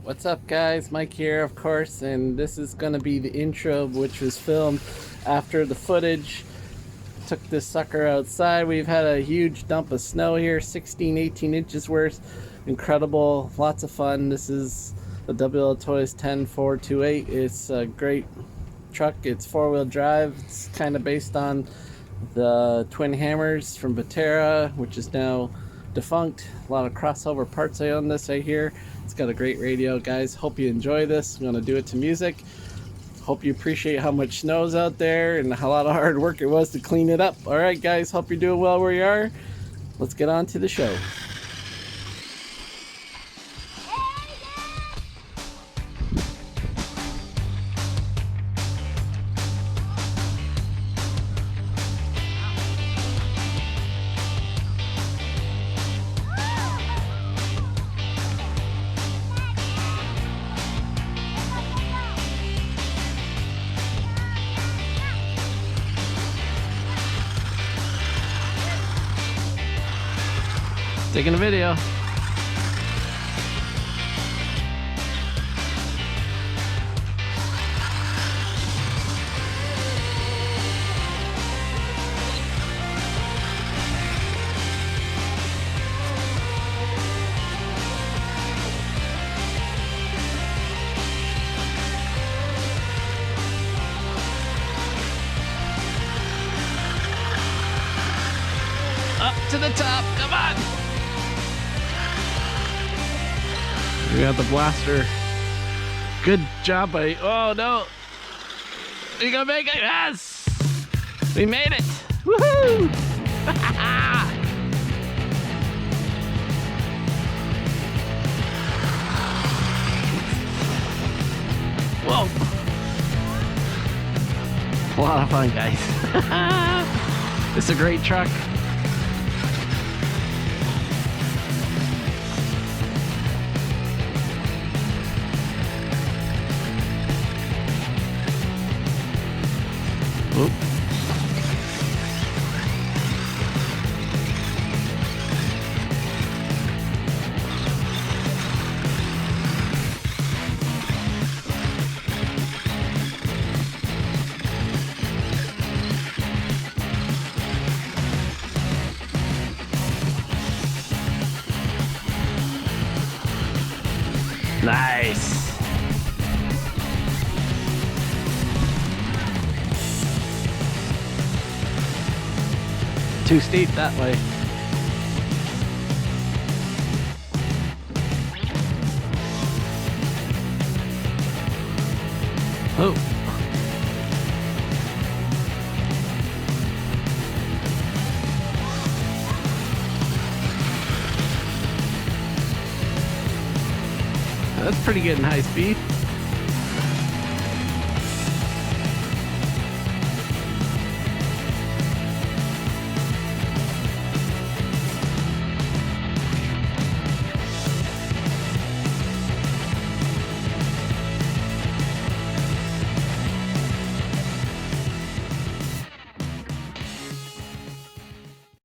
What's up, guys? Mike here, of course, and this is going to be the intro, which was filmed after the footage. Took this sucker outside. We've had a huge dump of snow here, 18 inches worth. Incredible, lots of fun. This is the WL Toys 10428. It's a great truck. It's four-wheel drive. It's kind of based on the Twin Hammers from Batera, which is now defunct. A lot of crossover parts on this, I hear. It's got a great radio, guys. Hope you enjoy this. I'm gonna do it to music. Hope you appreciate how much snow's out there and a lot of hard work it was to clean it up. All right, guys, hope you're doing well where you are. Let's get on to the show. Taking a video. Up to the top, come on! We got the blaster. Good job, buddy. Oh no! We gonna make it? Yes! We made it! Woohoo! Whoa! A lot of fun, guys. It's a great truck. Oop. Nice. Too steep that way. Oh. That's pretty good in high speed.